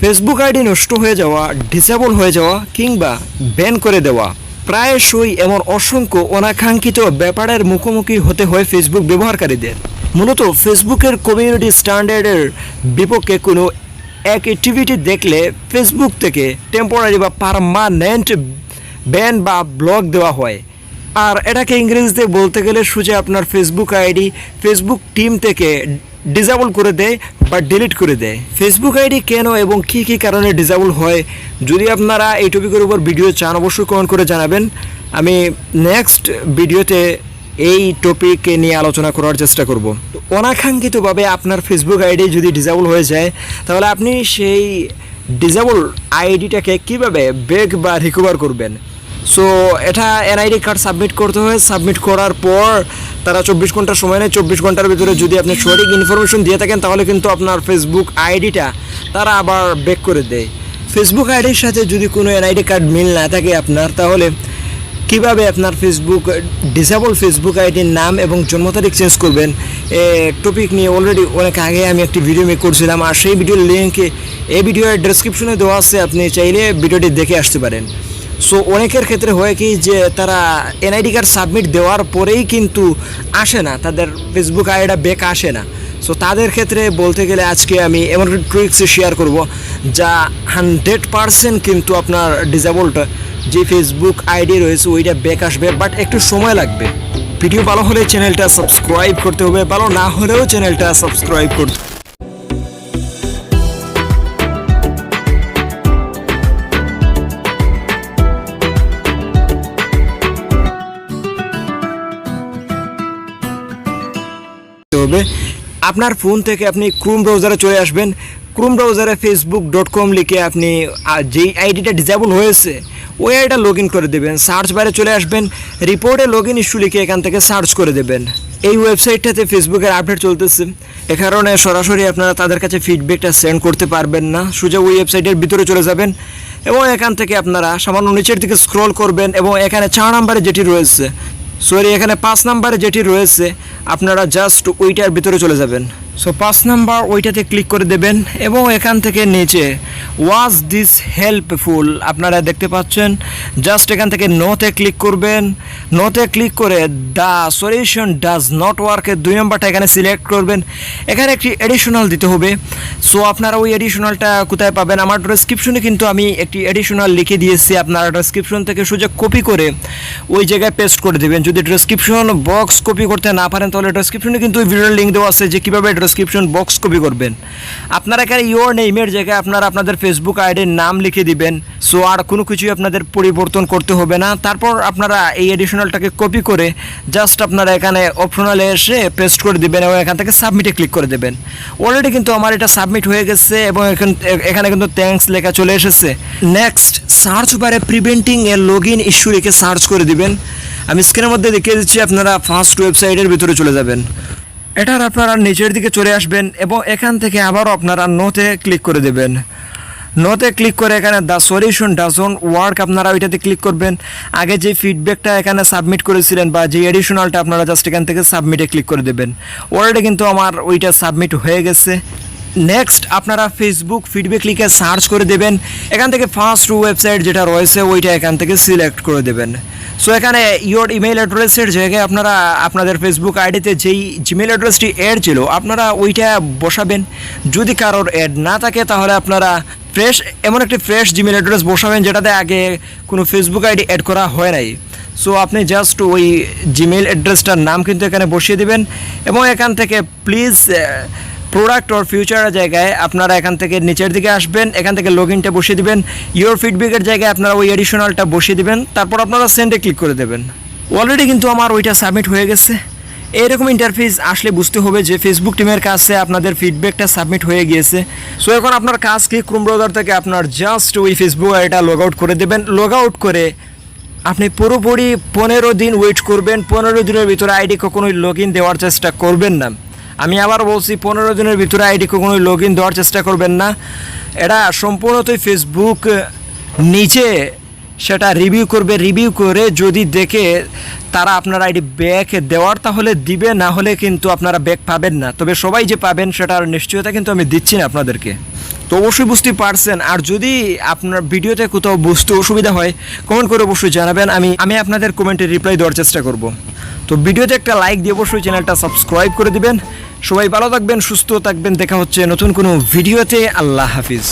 Facebook ID নষ্ট হয়ে যাওয়া, ডিসেবল হয়ে যাওয়া কিংবা ব্যান করে দেওয়া, প্রায়শই এমন অসংখ্য অনাকাঙ্ক্ষিত ব্যাপারের মুখোমুখি হতে হয় ফেসবুক ব্যবহারকারীদের। মূলত ফেসবুকের কমিউনিটি স্ট্যান্ডার্ডের বিপক্ষে কোনো অ্যাক্টিভিটি দেখলে ফেসবুক থেকে টেম্পোরারি বা পার্মানেন্ট ব্যান বা ব্লক দেওয়া হয়। আর এটাকে ইংরেজিতে বলতে গেলে সোজা আপনার ফেসবুক আইডি ফেসবুক টিম থেকে ডিসেবল করে দেয় বা ডিলিট করে দেয়। ফেসবুক আইডি কেন এবং কী কী কারণে ডিসেবল হয়, যদি আপনারা এই টপিকের উপর ভিডিও চান অবশ্যই কমেন্ট করে জানাবেন। আমি নেক্সট ভিডিওতে এই টপিক নিয়ে আলোচনা করার চেষ্টা করব। অনাকাঙ্ক্ষিতভাবে আপনার ফেসবুক আইডি যদি ডিসেবল হয়ে যায় তাহলে আপনি সেই ডিসেবল আইডিটাকে কীভাবে ব্যাক বা রিকভার করবেন। সো এটা এনআইডি কার্ড সাবমিট করতে হয়। সাবমিট করার পর তারা 24 ঘন্টার সময় নেয়। 24 ঘন্টার ভিতরে যদি আপনি সঠিক ইনফরমেশন দিয়ে থাকেন তাহলে কিন্তু আপনার ফেসবুক আইডিটা তারা আবার ব্যাক করে দেয়। ফেসবুক আইডির সাথে যদি কোনো এনআইডি কার্ড মিল না থাকে আপনার, তাহলে কিভাবে আপনার ডিসেবল ফেসবুক আইডির নাম এবং জন্ম তারিখ চেঞ্জ করবেন টপিক নিয়ে অলরেডি অনেক আগে আমি একটি ভিডিও মেক করছিলাম, আর সেই ভিডিওর লিঙ্ক এই ভিডিওর ডেসক্রিপশনে দেওয়া আছে, আপনি চাইলে ভিডিওটি দেখে আসতে পারেন। সো অনেকের ক্ষেত্রে হয় কি যে তারা এনআইডি কার্ড সাবমিট দেওয়ার পরেই কিন্তু আসে না, তাদের ফেসবুক আইডিটা ব্যাক আসে না। সো তাদের ক্ষেত্রে বলতে গেলে আজকে আমি এমন একটা ট্রিক্স শেয়ার করব যা 100% কিন্তু আপনার ডিসেবলড যে ফেসবুক আইডি রয়েছে ওইটা ব্যাক আসবে, বাট একটু সময় লাগবে। ভিডিও ভালো হলে চ্যানেলটা সাবস্ক্রাইব করতে হবে, ভালো না হলেও চ্যানেলটা সাবস্ক্রাইব করতে হবে। আপনার ফোন থেকে আপনি ক্রোম ব্রাউজারে চলে আসবেন। ক্রোম ব্রাউজারে facebook.com লিখে আপনি যেই আইডিটা ডিসেবল হয়েছে ওই আইডিটা লগ ইন করে দেবেন। সার্চ বারে চলে আসবেন, রিপোর্টে লগ ইন ইস্যু লিখে এখান থেকে সার্চ করে দেবেন। এই ওয়েবসাইটটাতে ফেসবুকের আপডেট চলতেছে, এ কারণে সরাসরি আপনারা তাদের কাছে ফিডব্যাকটা সেন্ড করতে পারবেন না। সোজা ওই ওয়েবসাইটের ভিতরে চলে যাবেন এবং এখান থেকে আপনারা সামান্য নিচের দিকে স্ক্রল করবেন এবং এখানে 4 নম্বরে যেটি রয়েছে, এখানে 5 নম্বরে যেটি রয়েছে আপনারা জাস্ট ওইটার ভিতরে চলে যাবেন। সো 5 নাম্বার ওইটাতে ক্লিক করে দেবেন এবং এখান থেকে নিচে ওয়াজ দিস হেল্পফুল আপনারা দেখতে পাচ্ছেন, জাস্ট এখান থেকে নোতে ক্লিক করবেন। নোতে ক্লিক করে দ্য সলিউশন ডাজ নট ওয়ার্কের 2 নম্বরটা এখানে সিলেক্ট করবেন। এখানে একটি এডিশনাল দিতে হবে। সো আপনারা ওই এডিশনালটা কোথায় পাবেন, আমার ডেসক্রিপশনে কিন্তু আমি একটি এডিশনাল লিখে দিয়েছি, আপনারা ডেসক্রিপশন থেকে সোজা কপি করে ওই জায়গায় পেস্ট করে দেবেন। যদি ডেসক্রিপশন বক্স কপি করতে না পারেন তাহলে ডেসক্রিপশনে কিন্তু ওই ভিডিওর লিঙ্ক দেওয়া আছে যে কীভাবে ডেসক্রিপশন বক্স কপি করবেন। আপনারা এখানে ইওর নেমের জায়গায় আপনারা আপনাদের ফেসবুক আইডির নাম লিখে দিবেন। সো আর কোনো কিছুই আপনাদের পরিবর্তন করতে হবে না। তারপর আপনারা এই এডিশনালটাকে কপি করে জাস্ট আপনারা এখানে অপশনালে এসে পেস্ট করে দিবেন এবং এখান থেকে সাবমিটে ক্লিক করে দেবেন। অলরেডি কিন্তু আমার এটা সাবমিট হয়ে গেছে এবং এখানে কিন্তু থ্যাঙ্কস লেখা চলে এসেছে। নেক্সট সার্চ বারে preventing A log in issue লিখে সার্চ করে দিবেন। আমি স্ক্রিনের মধ্যে দেখিয়ে দিচ্ছি, আপনারা ফার্স্ট ওয়েবসাইটের ভিতরে চলে যাবেন। এটার আপনারা নিচের দিকে চলে আসবেন এবং এখান থেকে আবারও আপনারা নোতে ক্লিক করে দেবেন। নোতে ক্লিক করে এখানে দ্য সলিউশন ডাজন্ট ওয়ার্ক আপনারা ওইটাতে ক্লিক করবেন। আগে যে ফিডব্যাকটা এখানে সাবমিট করেছিলেন বা যে এডিশনালটা আপনারা জাস্ট এখান থেকে সাবমিটে ক্লিক করে দেবেন। অলরেডি কিন্তু আমার ওইটা সাবমিট হয়ে গেছে। নেক্সট আপনারা ফেসবুক ফিডব্যাক লিখে সার্চ করে দেবেন। এখান থেকে ফার্স্ট ওয়েবসাইট যেটা রয়েছে ওইটা এখান থেকে সিলেক্ট করে দেবেন। সো এখানে ইওর ইমেল অ্যাড্রেসের জায়গায় আপনারা আপনাদের ফেসবুক আইডিতে যেই জিমেল অ্যাড্রেসটি অ্যাড ছিল আপনারা ওইটা বসাবেন। যদি কারোর অ্যাড না থাকে তাহলে আপনারা এমন একটি ফ্রেশ জিমেল অ্যাড্রেস বসাবেন যেটাতে আগে কোনো ফেসবুক আইডি অ্যাড করা হয় নাই। সো আপনি জাস্ট ওই জিমেল অ্যাড্রেসটার নাম কিন্তু এখানে বসিয়ে দেবেন এবং এখান থেকে প্লিজ প্রোডাক্ট ওর ফিউচারের জায়গায় আপনারা এখান থেকে নিচের দিকে আসবেন, এখান থেকে লগ ইনটা বসিয়ে দিবেন। ইওর ফিডব্যাকের জায়গায় আপনারা ওই এডিশনালটা বসিয়ে দিবেন, তারপর আপনারা সেন্ডে ক্লিক করে দেবেন। অলরেডি কিন্তু আমার ওইটা সাবমিট হয়ে গেছে। এইরকম ইন্টারফেস আসলে বুঝতে হবে যে ফেসবুক টিমের কাছে আপনাদের ফিডব্যাকটা সাবমিট হয়ে গিয়েছে। সো এখন আপনার কাজ কি, ক্রোম ব্রাউজার থেকে আপনার জাস্ট ওই ফেসবুক আইডিটা লগ আউট করে দেবেন। লগ আউট করে আপনি পুরোপুরি 15 দিন ওয়েট করবেন। 15 দিনের ভিতরে আইডি কখনোই লগ ইন দেওয়ার চেষ্টা করবেন না। আমি আবার বলছি 15 দিনের ভিতরে আইডি কখনোই লগ ইন দেওয়ার চেষ্টা করবেন না। এটা সম্পূর্ণতই ফেসবুক নিজে সেটা রিভিউ করবে, রিভিউ করে যদি দেখে তারা আপনার আইডি ব্যাক দেওয়ার তাহলে দিবে, না হলে কিন্তু আপনারা ব্যাক পাবেন না। তবে সবাই যে পাবেন সেটার নিশ্চয়তা কিন্তু আমি দিচ্ছি না আপনাদেরকে। তো অবশ্যই বুঝতে পারছেন। আর যদি আপনার ভিডিওতে কোথাও বুঝতে অসুবিধা হয় কমেন্ট করে অবশ্যই জানাবেন, আমি আপনাদের কমেন্টে রিপ্লাই দেওয়ার চেষ্টা করব। তো ভিডিওতে একটা লাইক দিয়ে অবশ্যই চ্যানেলটা সাবস্ক্রাইব করে দিবেন। সবাই ভালো থাকবেন, সুস্থ থাকবেন, দেখা হচ্ছে নতুন কোনো ভিডিওতে। আল্লাহ হাফিজ।